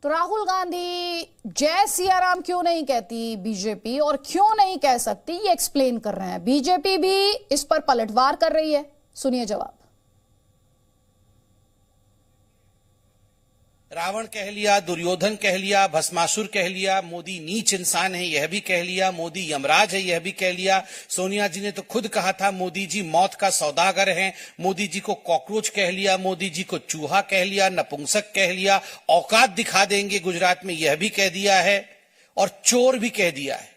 तो राहुल गांधी जय सिया राम क्यों नहीं कहती बीजेपी, और क्यों नहीं कह सकती, ये एक्सप्लेन कर रहे हैं। बीजेपी भी इस पर पलटवार कर रही है, सुनिए जवाब। रावण कह लिया, दुर्योधन कह लिया, भस्मासुर कह लिया, मोदी नीच इंसान है यह भी कह लिया, मोदी यमराज है यह भी कह लिया। सोनिया जी ने तो खुद कहा था मोदी जी मौत का सौदागर हैं। मोदी जी को कॉकरोच कह लिया, मोदी जी को चूहा कह लिया, नपुंसक कह लिया, औकात दिखा देंगे गुजरात में यह भी कह दिया है, और चोर भी कह दिया है।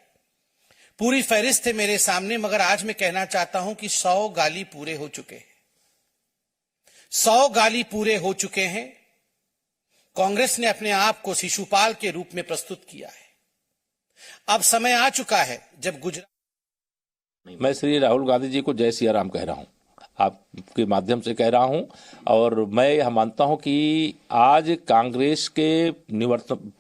पूरी फहरिस्त है मेरे सामने, मगर आज मैं कहना चाहता हूं कि 100 गाली पूरे हो चुके हैं। 100 गाली पूरे हो चुके हैं। कांग्रेस ने अपने आप को शिशुपाल के रूप में प्रस्तुत किया है। अब समय आ चुका है जब गुजरात। मैं श्री राहुल गांधी जी को जय सिया राम कह रहा हूं, आपके माध्यम से कह रहा हूं, और मैं यह मानता हूं कि आज कांग्रेस के निवर्तमान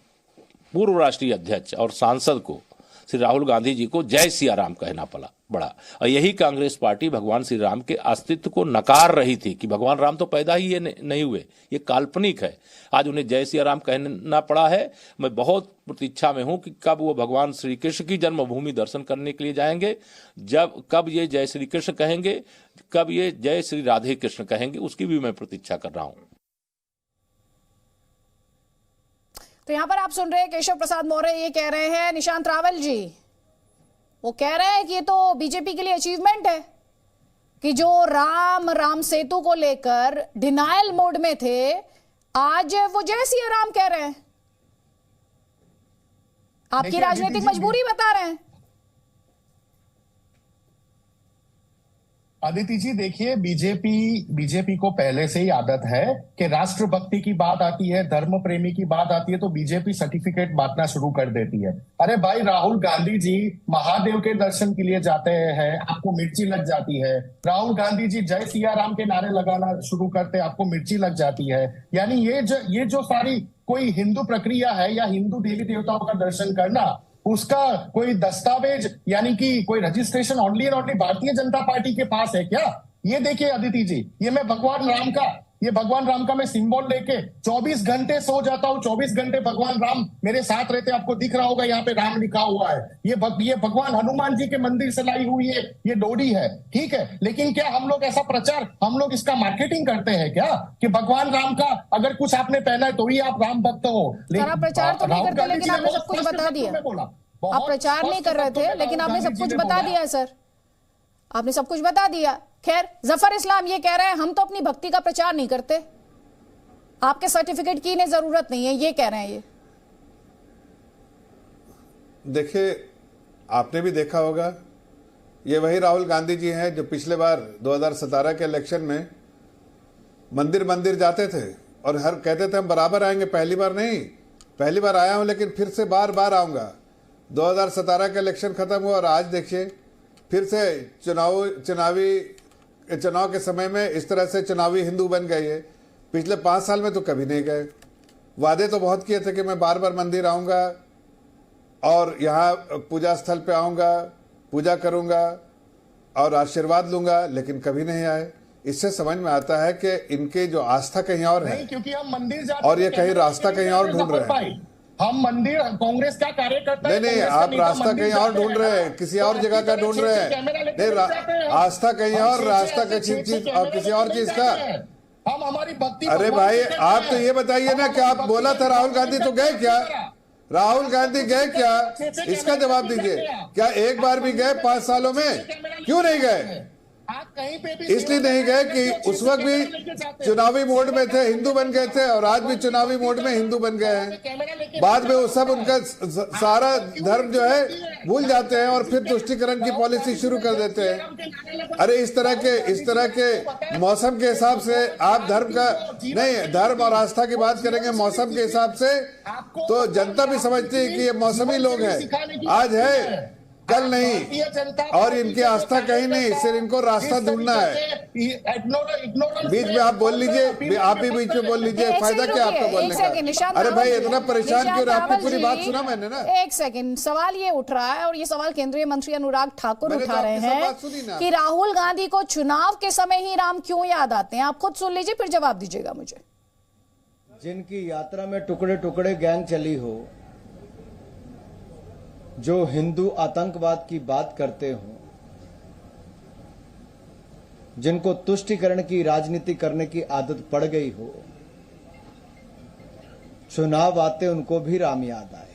पूर्व राष्ट्रीय अध्यक्ष और सांसद को श्री राहुल गांधी जी को जय सिया राम कहना पड़ा, और यही कांग्रेस पार्टी भगवान श्री राम के अस्तित्व को नकार रही थी कि भगवान राम तो पैदा ही ये नहीं हुए, ये काल्पनिक है। आज उन्हें जय सिया राम कहना पड़ा है। मैं बहुत प्रतीक्षा में हूं कि कब वो भगवान श्री कृष्ण की जन्मभूमि दर्शन करने के लिए जाएंगे, कब ये जय श्री कृष्ण कहेंगे, कब ये जय श्री राधे कृष्ण कहेंगे, उसकी भी मैं प्रतीक्षा कर रहा हूं। तो यहां पर आप सुन रहे हैं केशव प्रसाद मौर्य ये कह रहे हैं, निशांत रावल जी वो कह रहे हैं कि ये तो बीजेपी के लिए अचीवमेंट है कि जो राम सेतु को लेकर डिनायल मोड में थे, आज वो जय सिया राम कह रहे हैं। आपकी राजनीतिक मजबूरी बता रहे हैं। अदिति जी देखिए, बीजेपी को पहले से ही आदत है कि राष्ट्रभक्ति की बात आती है, धर्म प्रेमी की बात आती है तो बीजेपी सर्टिफिकेट बांटना शुरू कर देती है। अरे भाई, राहुल गांधी जी महादेव के दर्शन के लिए जाते हैं, आपको मिर्ची लग जाती है। राहुल गांधी जी जय सिया राम के नारे लगाना शुरू करते हैं, आपको मिर्ची लग जाती है। यानी ये जो सारी कोई हिंदू प्रक्रिया है या हिंदू देवी देवताओं का दर्शन करना, उसका कोई दस्तावेज यानी कि कोई registration only and only Bharatiya Janata party के पास है क्या? ये देखिए अदिति जी, ये भगवान राम का मैं सिंबल लेके 24 घंटे सो जाता हूँ, 24 घंटे भगवान राम मेरे साथ रहते। आपको दिख रहा होगा यहाँ पे राम लिखा हुआ है। ये भगवान हनुमान जी के मंदिर से लाई हुई है ये डोरी है, ठीक है। लेकिन क्या हम लोग ऐसा हम लोग इसका मार्केटिंग करते हैं क्या कि भगवान राम का अगर कुछ आपने पहना है तो ही आप राम भक्त हो? प्रचार तो नहीं करते, लेकिन आपने सब कुछ बता दिया। आप प्रचार नहीं कर रहे थे लेकिन आपने सब कुछ बता दिया है सर, आपने सब कुछ बता दिया। खैर, जफर इस्लाम ये कह रहे हैं हम तो अपनी भक्ति का प्रचार नहीं करते, आपके सर्टिफिकेट की इन्हें जरूरत नहीं है, ये कह रहे हैं। ये देखिए, आपने भी देखा होगा, ये वही राहुल गांधी जी हैं जो पिछले बार 2017 के इलेक्शन में मंदिर जाते थे और हर कहते थे हम बराबर आएंगे, पहली बार नहीं, पहली बार आया हूं लेकिन फिर से बार आऊंगा। 2017 का इलेक्शन खत्म हुआ और आज देखिए फिर से चुनाव के समय में इस तरह से चुनावी हिंदू बन गए है। पिछले 5 साल में तो कभी नहीं गए। वादे तो बहुत किए थे कि मैं बार मंदिर आऊंगा और यहाँ पूजा स्थल पे आऊंगा, पूजा करूंगा और आशीर्वाद लूंगा, लेकिन कभी नहीं आए। इससे समझ में आता है कि इनके जो आस्था कहीं और है, क्योंकि हम मंदिर जाते और ये कहीं रास्ता कहीं और ढूंढ रहे हैं। हम मंदिर, कांग्रेस का कार्यकर्ता नहीं, आप रास्ता कहीं और ढूंढ रहे हैं, किसी और जगह का ढूंढ रहे हैं। नहीं, आस्था कहीं और, रास्ता किसी चीज और किसी और चीज का। हम हमारी भक्ति। अरे भाई, आप तो ये बताइए ना कि आप बोला था राहुल गांधी तो गए क्या? राहुल गांधी गए क्या? इसका जवाब दीजिए। क्या एक बार भी गए 5 सालों में? क्यों नहीं गए? इसलिए नहीं गए कि उस वक्त भी चुनावी मोड में थे, हिंदू बन गए थे, और आज भी चुनावी मोड में हिंदू बन गए हैं। बाद में वो सब उनका सारा धर्म जो है भूल जाते हैं और फिर तुष्टीकरण की पॉलिसी शुरू कर देते हैं। अरे इस तरह के मौसम के हिसाब से आप धर्म और आस्था की बात करेंगे मौसम के हिसाब से, तो जनता भी समझती है कि ये मौसमी लोग हैं, आज है कल नहीं, और इनकी आस्था कहीं नहीं, सिर्फ इनको रास्ता ढूंढना है। बीच में आप बोल लीजिए, आप ही बीच में बोल लीजिए, फायदा क्या आपका बोलने का? अरे भाई, इतना परेशान क्यों? आपकी पूरी बात सुना मैंने ना। एक सेकंड, सवाल ये उठ रहा है और ये सवाल केंद्रीय मंत्री अनुराग ठाकुर उठा रहे हैं कि राहुल गांधी को चुनाव के समय ही राम क्यों याद आते हैं। आप खुद सुन लीजिए फिर जवाब दीजिएगा मुझे। जिनकी यात्रा में टुकड़े टुकड़े गैंग चली हो, जो हिंदू आतंकवाद की बात करते हो, जिनको तुष्टीकरण की राजनीति करने की आदत पड़ गई हो, चुनाव आते उनको भी राम याद आए।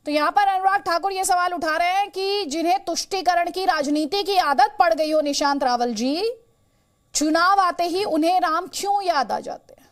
तो यहां पर अनुराग ठाकुर ये सवाल उठा रहे हैं कि जिन्हें तुष्टीकरण की राजनीति की आदत पड़ गई हो निशांत रावल जी, चुनाव आते ही उन्हें राम क्यों याद आ जाते हैं?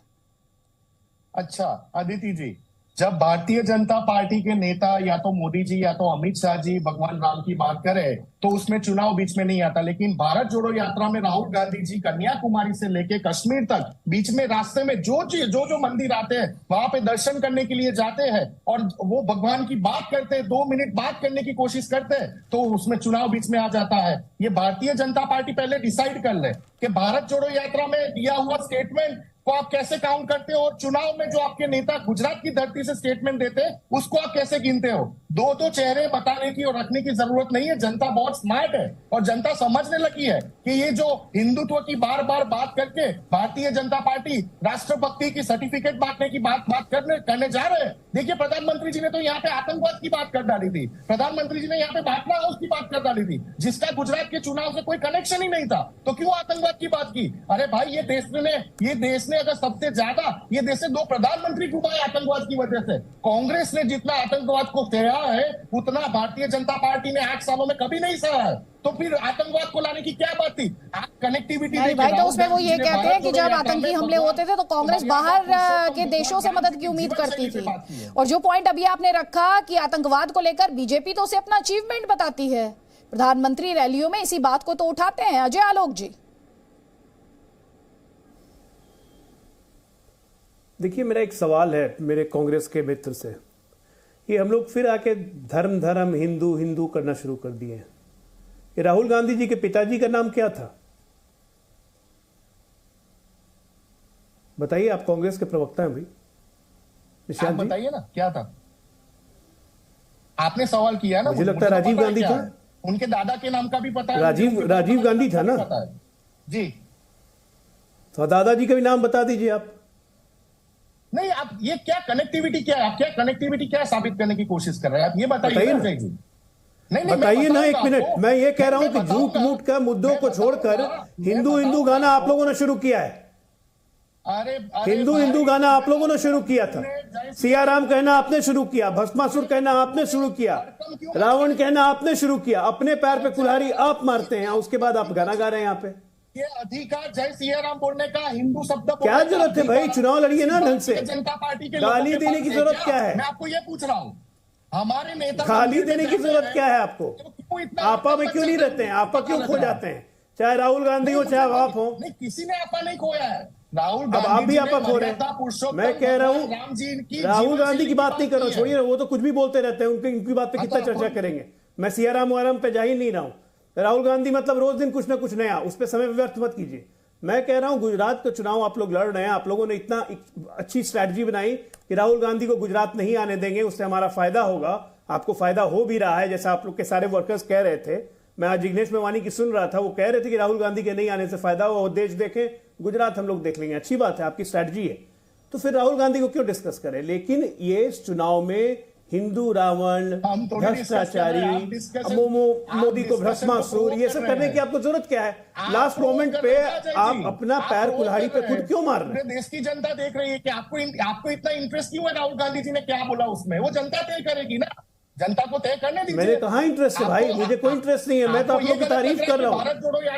अच्छा अदिति जी, जब भारतीय जनता पार्टी के नेता या तो मोदी जी या तो अमित शाह जी भगवान राम की बात करें तो उसमें चुनाव बीच में नहीं आता, लेकिन भारत जोड़ो यात्रा में राहुल गांधी जी कन्याकुमारी से लेके कश्मीर तक बीच में रास्ते में जो मंदिर आते हैं वहां पे दर्शन करने के लिए जाते हैं और वो भगवान की बात करते हैं, 2 मिनट बात करने की कोशिश करते हैं, तो उसमें चुनाव बीच में आ जाता है। ये भारतीय जनता पार्टी पहले डिसाइड कर ले कि भारत जोड़ो यात्रा में दिया हुआ स्टेटमेंट को आप कैसे काउंट करते हो और चुनाव में जो आपके नेता गुजरात की धरती से स्टेटमेंट देते हैं उसको आप कैसे गिनते हो। दो चेहरे बताने की और रखने की जरूरत नहीं है। जनता बहुत स्मार्ट है और जनता समझने लगी है कि ये जो हिंदुत्व की बार बार बात करके भारतीय जनता पार्टी राष्ट्रभक्ति की सर्टिफिकेट बांटने की बात करने जा रहे हैं। देखिए प्रधानमंत्री जी ने तो यहाँ पे आतंकवाद की बात कर डाली थी, प्रधानमंत्री जी ने यहाँ पे बाटला हाउस की बात कर डाली थी, जिसका गुजरात के चुनाव से कोई कनेक्शन ही नहीं था, तो क्यों आतंकवाद की बात की? अरे भाई ये देश ने अगर सबसे ज्यादा ये देश से 2 प्रधानमंत्री डूबाए आतंकवाद की वजह से। कांग्रेस ने जितना आतंकवाद को सहा है उतना भारतीय जनता पार्टी ने 8 सालों में कभी नहीं सहा है, तो फिर आतंकवाद को लाने की क्या बात थी? कनेक्टिविटी भाई तो उसमें वो ये कहते हैं कि जब आतंकी हमले होते थे तो कांग्रेस बाहर के देशों से मदद की उम्मीद करती थी। और जो पॉइंट अभी आपने रखा कि आतंकवाद को लेकर बीजेपी तो उसे अपना अचीवमेंट बताती है, प्रधानमंत्री रैलियों में इसी बात को तो उठाते हैं। अजय आलोक जी, देखिए मेरा एक सवाल है मेरे कांग्रेस के मित्र से, ये हम लोग फिर आके धर्म हिंदू हिंदू करना शुरू कर दिए हैं। ये राहुल गांधी जी के पिताजी का नाम क्या था बताइए? आप कांग्रेस के प्रवक्ता हैं भाई, निशांत जी बताइए ना क्या था? आपने सवाल किया ना, मुझे लगता है राजीव गांधी था। उनके दादा के नाम का भी पता है, राजीव गांधी था ना जी। तो दादाजी का भी नाम बता दीजिए आप। नहीं, आप ये क्या कनेक्टिविटी क्या है? आप क्या कनेक्टिविटी क्या साबित करने की कोशिश कर रहे हैं? आप ये बताइए ना जी। नहीं बताइए ना, एक मिनट। मैं ये कह रहा हूं कि झूठ मूठ का मुद्दों को छोड़कर हिंदू गाना आप लोगों ने शुरू किया है। अरे हिंदू गाना आप लोगों ने शुरू किया था, सियाराम कहना आपने शुरू किया, भस्मासुर कहना आपने शुरू किया, रावण कहना आपने शुरू किया, अपने पैर पे कुल्हाड़ी आप मारते हैं, उसके बाद आप गाना गा रहे हैं यहाँ पे। ये अधिकार जय सियाराम बोलने का, हिंदू शब्द क्या जरूरत है भाई? चुनाव लड़िए ना ढंग से, जनता पार्टी के गाली देने की जरूरत क्या है? मैं आपको ये पूछ रहा हूँ, हमारे नेता गाली देने की जरूरत क्या है आपको? आपा में क्यों नहीं रहते हैं? आपा क्यों खो जाते हैं? चाहे राहुल गांधी हो चाहे आप हो, नहीं किसी ने आपा नहीं खोया है। राहुल अब आप भी आपा खो रहे हैं। मैं कह रहा हूँ राहुल गांधी की बात नहीं कर रहा हूँ, छोड़िए, वो तो कुछ भी बोलते रहते हैं, उनकी बात पे कितना चर्चा करेंगे। मैं सियाराम वाराम पे जा ही नहीं रहा हूँ। राहुल गांधी मतलब रोज दिन कुछ ना कुछ नया, उस पर समय व्यर्थ मत कीजिए। मैं कह रहा हूं गुजरात का चुनाव आप लोग लड़ रहे हैं, आप लोगों ने इतना अच्छी स्ट्रैटेजी बनाई कि राहुल गांधी को गुजरात नहीं आने देंगे, उससे हमारा फायदा होगा। आपको फायदा हो भी रहा है, जैसा आप लोग के सारे वर्कर्स कह रहे थे। मैं आज जिग्नेश मेवानी की सुन रहा था, वो कह रहे थे कि राहुल गांधी के नहीं आने से फायदा हो, देश देखें, गुजरात हम लोग देख लेंगे। अच्छी बात है, आपकी स्ट्रैटेजी है, तो फिर राहुल गांधी को क्यों डिस्कस करें? लेकिन ये चुनाव में हिंदू रावण, भ्रष्टाचारी, मोदी को भस्मासुर, ये सब करने की आपको जरूरत क्या है? लास्ट मोमेंट पे आप अपना पैर कुल्हाड़ी पे खुद क्यों मार रहे हैं? देश की जनता देख रही है कि आपको इतना इंटरेस्ट क्यों है राहुल गांधी जी ने क्या बोला उसमें, वो जनता तय करेगी ना, जनता को तय करने दीजिए। मैंने कहा इंटरेस्ट है भाई, मुझे कोई इंटरेस्ट नहीं है। मैं तो आप लोग की तारीफ कर रहा हूँ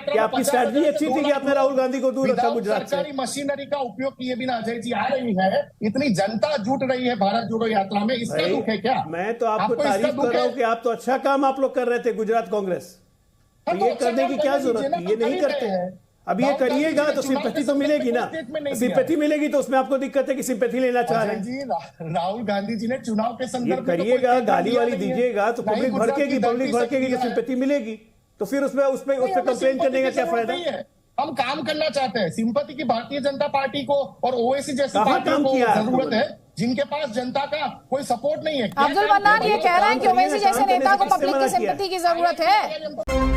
कि आपकी स्ट्रैटेजी अच्छी थी कि आपने राहुल गांधी को दूर रखा गुजरात से। सरकारी मशीनरी का उपयोग किए बिना अजय जी आ रही है, इतनी जनता जुट रही है भारत जोड़ो यात्रा में, इसका दुख है क्या? मैं तो आपको तारीफ कर रहा हूँ कि आप तो अच्छा काम आप लोग कर रहे थे गुजरात कांग्रेस, तो ये करने की क्या जरूरत थी? ये नहीं करते हैं। अब ये करिएगा तो सिंपैथी तो मिलेगी ना, सिंपैथी मिलेगी तो उसमें आपको दिक्कत है कि सिंपैथी लेना चाह रहे हैं। राहुल गांधी जी ने चुनाव के संदर्भ में करिएगा, गाली वाली दीजिएगा तो पब्लिक भड़केगी तो सिंपैथी मिलेगी, तो फिर उसमें कंप्लेन करने का क्या फायदा? हम काम करना चाहते हैं, सिंपैथी की भारतीय जनता पार्टी को और ओवैसी जैसी पार्टियों को जरूरत है जिनके पास जनता का कोई सपोर्ट नहीं है। अब्दुल मन्नान ये कह रहे हैं कि ओवैसी जैसे नेता को पब्लिक की सिंपैथी की जरूरत है।